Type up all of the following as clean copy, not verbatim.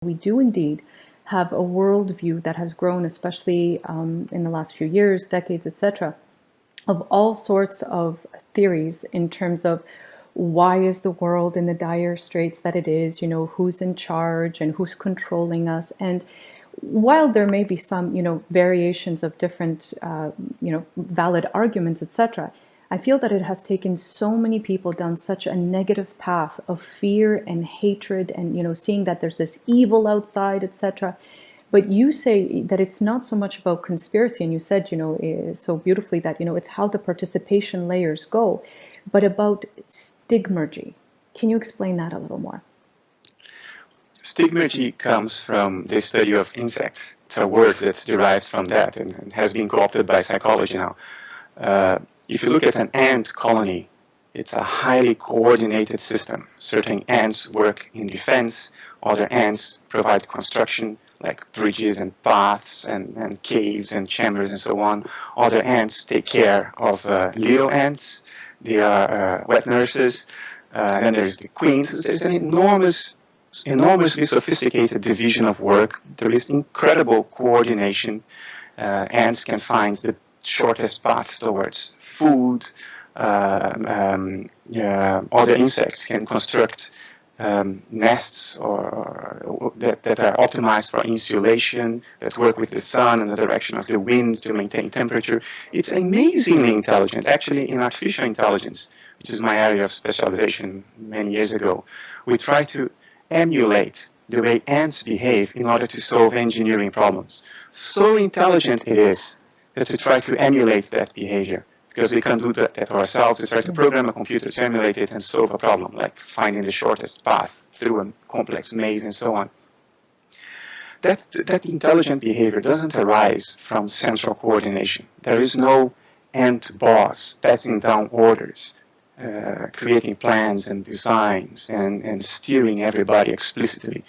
We do indeed have a worldview that has grown, especially in the last few years, decades, etc., of all sorts of theories in terms of why is the world in the dire straits that it is, who's in charge and who's controlling us. And while there may be some, variations of different, valid arguments, etc., I feel that it has taken so many people down such a negative path of fear and hatred and, seeing that there's this evil outside, etc. But you say that it's not so much about conspiracy, and you said, so beautifully that, it's how the participation layers go, but about stigmergy. Can you explain that a little more? Stigmergy comes from the study of insects. It's a word that's derived from that and has been co-opted by psychology now. If you look at an ant colony, it's a highly coordinated system. Certain ants work in defense, other ants provide construction, like bridges and paths and caves and chambers and so on. Other ants take care of little ants. They are wet nurses. And then there's the queens. There's an enormously sophisticated division of work. There is incredible coordination. Ants can find the shortest path towards food. Other insects can construct nests that are optimized for insulation, that work with the sun and the direction of the wind to maintain temperature. It's amazingly intelligent. Actually, in artificial intelligence, which is my area of specialization many years ago, we try to emulate the way ants behave in order to solve engineering problems. So intelligent it is that we try to emulate that behavior, because we can't do that ourselves. We try to program a computer to emulate it and solve a problem, like finding the shortest path through a complex maze and so on. That intelligent behavior doesn't arise from central coordination. There is no ant boss passing down orders, creating plans and designs and steering everybody explicitly.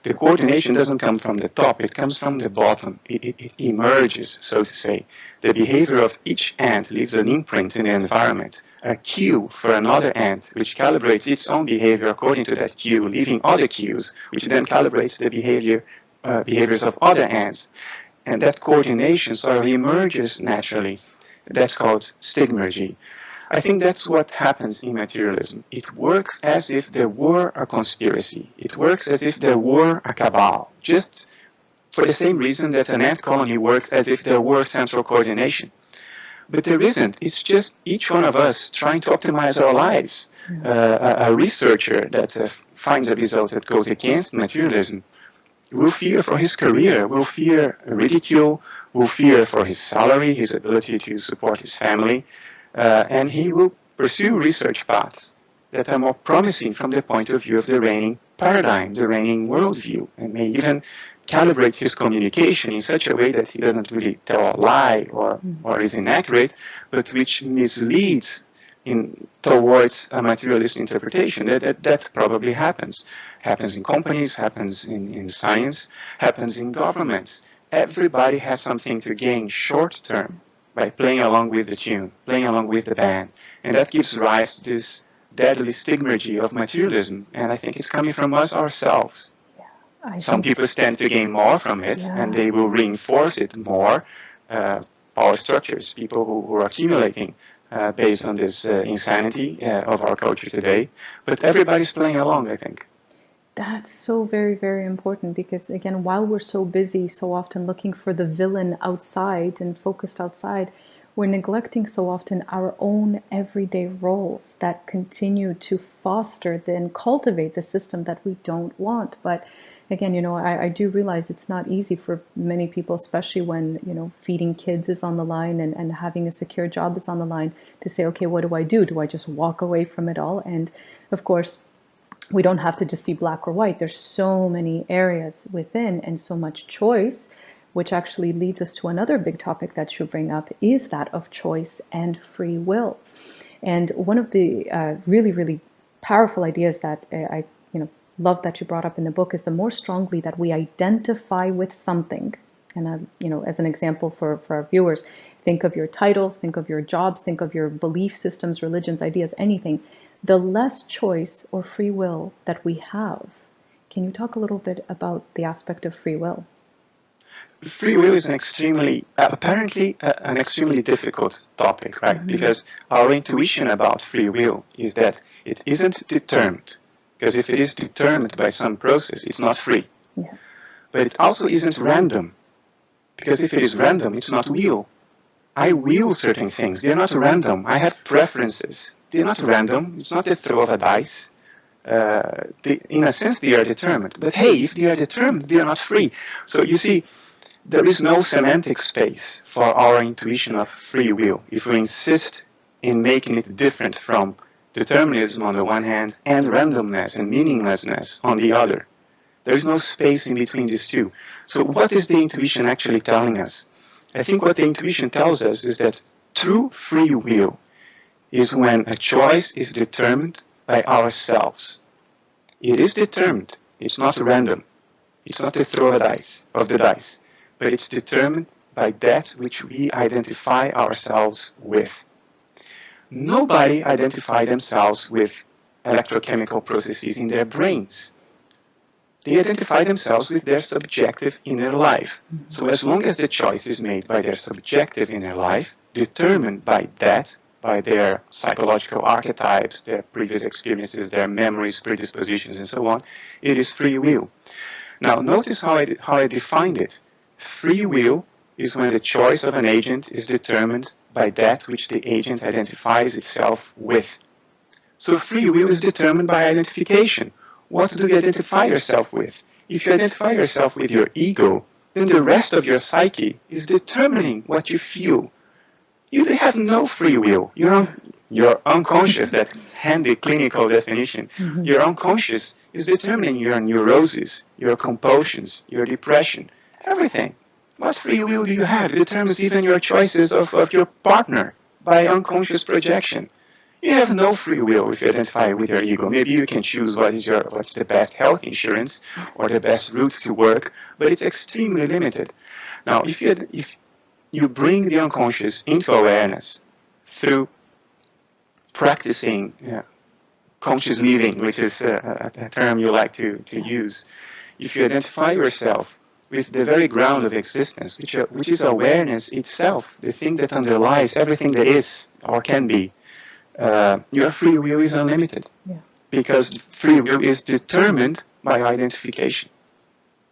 The coordination doesn't come from the top, it comes from the bottom. It emerges, so to say. The behavior of each ant leaves an imprint in the environment, a cue for another ant, which calibrates its own behavior according to that cue, leaving other cues, which then calibrates the behaviors of other ants. And that coordination sort of emerges naturally. That's called stigmergy. I think that's what happens in materialism. It works as if there were a conspiracy. It works as if there were a cabal, just for the same reason that an ant colony works as if there were central coordination. But there isn't. It's just each one of us trying to optimize our lives. A researcher that finds a result that goes against materialism will fear for his career, will fear ridicule, will fear for his salary, his ability to support his family. And he will pursue research paths that are more promising from the point of view of the reigning paradigm, the reigning worldview, and may even calibrate his communication in such a way that he doesn't really tell a lie or is inaccurate, but which misleads towards a materialist interpretation. That probably happens. Happens in companies, happens in science, happens in governments. Everybody has something to gain short term by playing along with the tune, playing along with the band. And that gives rise to this deadly stigmergy of materialism. And I think it's coming from us ourselves. Some people stand to gain more from it, and they will reinforce it more. Power structures, people who are accumulating based on this insanity of our culture today. But everybody's playing along, I think. That's so very, very important, because again, while we're so busy, so often looking for the villain outside and focused outside, we're neglecting so often our own everyday roles that continue to foster and cultivate the system that we don't want. But again, I do realize it's not easy for many people, especially when, feeding kids is on the line and having a secure job is on the line, to say, okay, what do I do? Do I just walk away from it all? And of course, we don't have to just see black or white. There's so many areas within and so much choice, which actually leads us to another big topic that you bring up, is that of choice and free will. And one of the really, really powerful ideas that I love that you brought up in the book is the more strongly that we identify with something. And as an example for our viewers, think of your titles, think of your jobs, think of your belief systems, religions, ideas, anything. The less choice or free will that we have Can you talk a little bit about the aspect of free will? Free will is an apparently an extremely difficult topic, right? Because our intuition about free will is that it isn't determined. Because if it is determined by some process, it's not free. Yeah. But it also isn't random. Because if it is random, it's not will. I will certain things. They're not random. I have preferences. They're not random. It's not the throw of a dice. In a sense, they are determined. But hey, if they are determined, they are not free. So you see, there is no semantic space for our intuition of free will if we insist in making it different from determinism on the one hand and randomness and meaninglessness on the other. There is no space in between these two. So what is the intuition actually telling us? I think what the intuition tells us is that true free will is when a choice is determined by ourselves. It is determined. It's not random. It's not the throw of the dice. But it's determined by that which we identify ourselves with. Nobody identifies themselves with electrochemical processes in their brains. They identify themselves with their subjective inner life. So as long as the choice is made by their subjective inner life, determined by that, by their psychological archetypes, their previous experiences, their memories, predispositions, and so on, it is free will. Now notice how I defined it. Free will is when the choice of an agent is determined by that which the agent identifies itself with. So free will is determined by identification. What do you identify yourself with? If you identify yourself with your ego, then the rest of your psyche is determining what you feel. You have no free will. You're unconscious, that handy clinical definition. Your unconscious is determining your neuroses, your compulsions, your depression. Everything. What free will do you have? It determines even your choices of your partner by unconscious projection. You have no free will if you identify with your ego. Maybe you can choose what's the best health insurance or the best route to work, but it's extremely limited. Now, if you bring the unconscious into awareness through practicing conscious living, which is a term you like to use, if you identify yourself with the very ground of existence, which is awareness itself, the thing that underlies everything that is or can be, your free will is unlimited. Yeah. Because free will is determined by identification.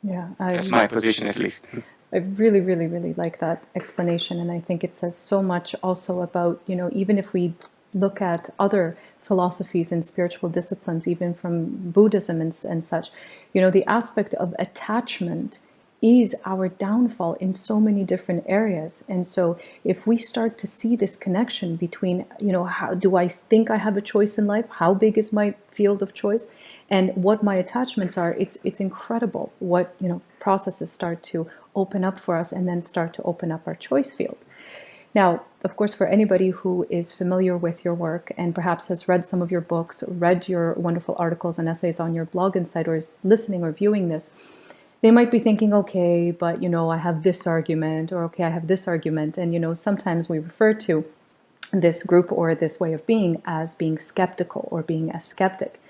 Yeah, That's my position, at least. I really, really, really like that explanation, and I think it says so much also about, even if we look at other philosophies and spiritual disciplines, even from Buddhism and such, the aspect of attachment is our downfall in so many different areas. And so if we start to see this connection between, how do I think I have a choice in life? How big is my field of choice? And what my attachments are, it's incredible what, processes start to open up for us and then start to open up our choice field. Now, of course, for anybody who is familiar with your work and perhaps has read some of your books, read your wonderful articles and essays on your blog and site, or is listening or viewing this, they might be thinking, okay, but, I have this argument, or okay, I have this argument. And, sometimes we refer to this group or this way of being as being skeptical or being a skeptic.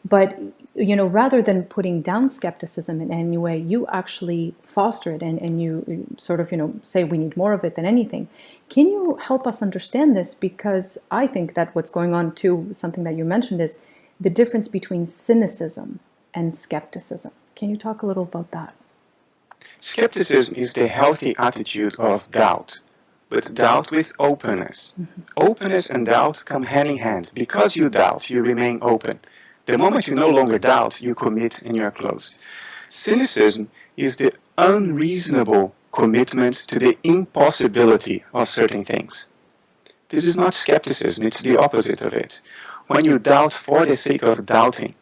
But, rather than putting down skepticism in any way, you actually foster it and you sort of, say we need more of it than anything. Can you help us understand this? Because I think that what's going on too, something that you mentioned, is the difference between cynicism and skepticism. Can you talk a little about that? Skepticism is the healthy attitude of doubt, but doubt with openness. Openness and doubt come hand in hand. Because you doubt, you remain open. The moment you no longer doubt, you commit and you're closed. Cynicism is the unreasonable commitment to the impossibility of certain things. This is not skepticism, it's the opposite of it. When you doubt for the sake of doubting,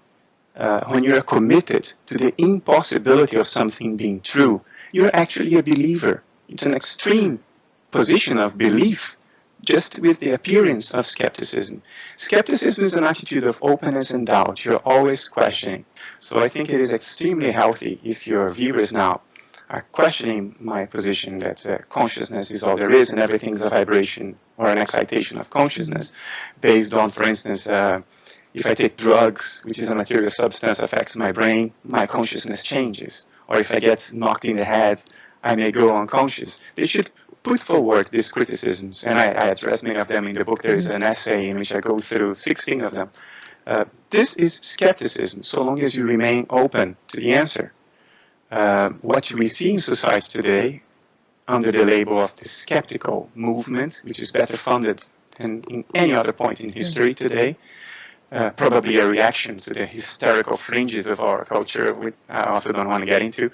when you're committed to the impossibility of something being true, you're actually a believer. It's an extreme position of belief, just with the appearance of skepticism. Skepticism is an attitude of openness and doubt. You're always questioning. So I think it is extremely healthy if your viewers now are questioning my position that consciousness is all there is and everything is a vibration or an excitation of consciousness, based on, for instance, if I take drugs, which is a material substance, affects my brain, my consciousness changes. Or if I get knocked in the head, I may go unconscious. They should put forward these criticisms, and I address many of them in the book. There is an essay in which I go through 16 of them. This is skepticism, so long as you remain open to the answer. What we see in society today, under the label of the skeptical movement, which is better funded than in any other point in history today, probably a reaction to the hysterical fringes of our culture, which I also don't want to get into.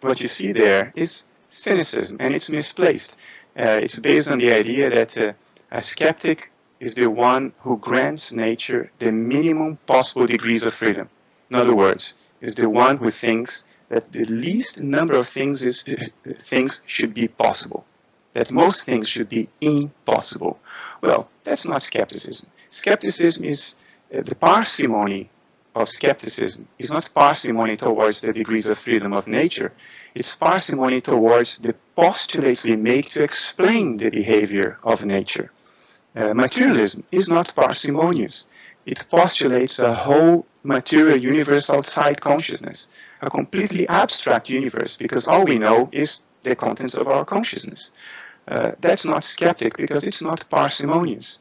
What you see there is cynicism, and it's misplaced. It's based on the idea that a skeptic is the one who grants nature the minimum possible degrees of freedom. In other words, is the one who thinks that the least number of things should be possible, that most things should be impossible. Well, that's not skepticism. Skepticism is the parsimony of skepticism is not parsimony towards the degrees of freedom of nature. It's parsimony towards the postulates we make to explain the behavior of nature. Materialism is not parsimonious. It postulates a whole material universe outside consciousness, a completely abstract universe, because all we know is the contents of our consciousness. That's not skeptic, because it's not parsimonious.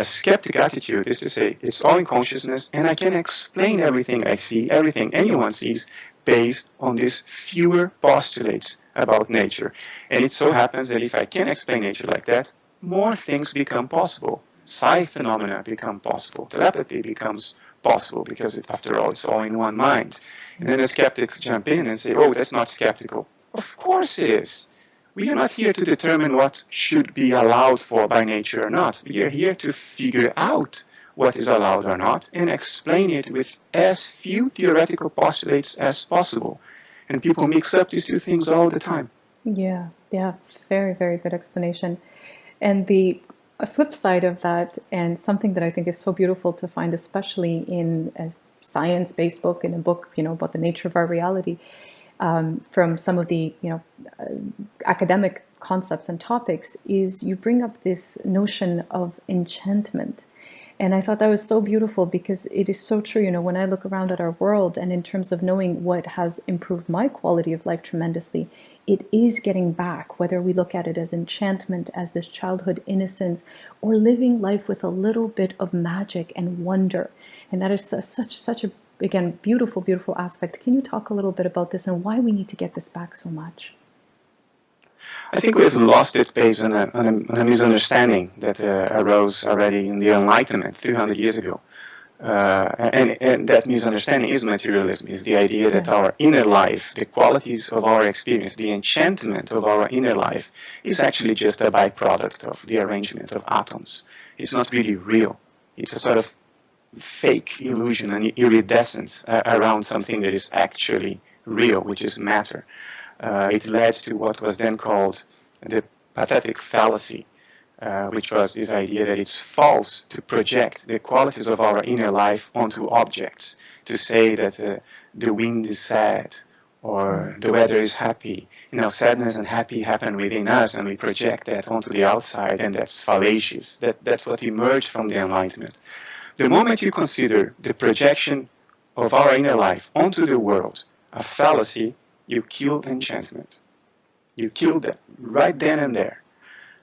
Skeptic attitude is to say, it's all in consciousness, and I can explain everything I see, everything anyone sees, based on these fewer postulates about nature. And it so happens that if I can explain nature like that, more things become possible. Psi phenomena become possible. Telepathy becomes possible, because after all, it's all in one mind. And then the skeptics jump in and say, oh, that's not skeptical. Of course it is. We are not here to determine what should be allowed for by nature or not. We are here to figure out what is allowed or not and explain it with as few theoretical postulates as possible. And people mix up these two things all the time. Yeah, very, very good explanation. And the flip side of that, and something that I think is so beautiful to find, especially in a science-based book, in a book, about the nature of our reality, from some of the, academic concepts and topics, is you bring up this notion of enchantment. And I thought that was so beautiful, because it is so true. When I look around at our world, and in terms of knowing what has improved my quality of life tremendously, it is getting back, whether we look at it as enchantment, as this childhood innocence, or living life with a little bit of magic and wonder. And that is such a, again, beautiful, beautiful aspect. Can you talk a little bit about this and why we need to get this back so much? I think we've lost it based on a misunderstanding that arose already in the Enlightenment 300 years ago. And that misunderstanding is materialism, is the idea that our inner life, the qualities of our experience, the enchantment of our inner life, is actually just a byproduct of the arrangement of atoms. It's not really real. It's a sort of fake illusion, an iridescence around something that is actually real, which is matter. It led to what was then called the pathetic fallacy, which was this idea that it's false to project the qualities of our inner life onto objects, to say that the wind is sad or the weather is happy. Sadness and happy happen within us, and we project that onto the outside, and that's fallacious. That's what emerged from the Enlightenment. The moment you consider the projection of our inner life onto the world a fallacy, you kill enchantment. You kill that right then and there.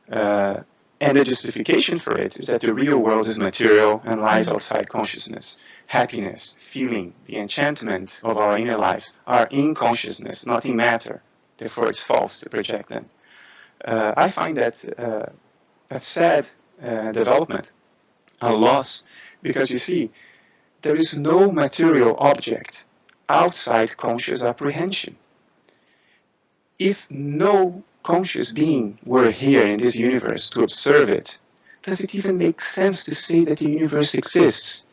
And the justification for it is that the real world is material and lies outside consciousness. Happiness, feeling, the enchantment of our inner lives are in consciousness, not in matter. Therefore, it's false to project them. I find that a sad development, a loss, because you see, there is no material object outside conscious apprehension. If no conscious being were here in this universe to observe it, does it even make sense to say that the universe exists?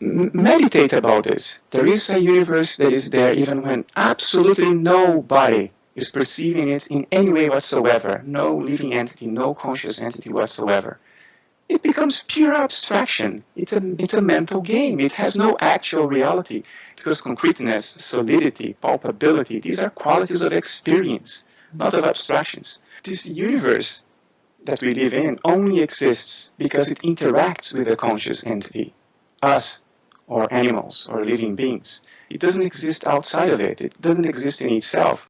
Meditate about this. There is a universe that is there even when absolutely nobody is perceiving it in any way whatsoever. No living entity, no conscious entity whatsoever. It becomes pure abstraction. It's a mental game. It has no actual reality, because concreteness, solidity, palpability, these are qualities of experience, not of abstractions. This universe that we live in only exists because it interacts with a conscious entity, us, or animals, or living beings. It doesn't exist outside of it. It doesn't exist in itself.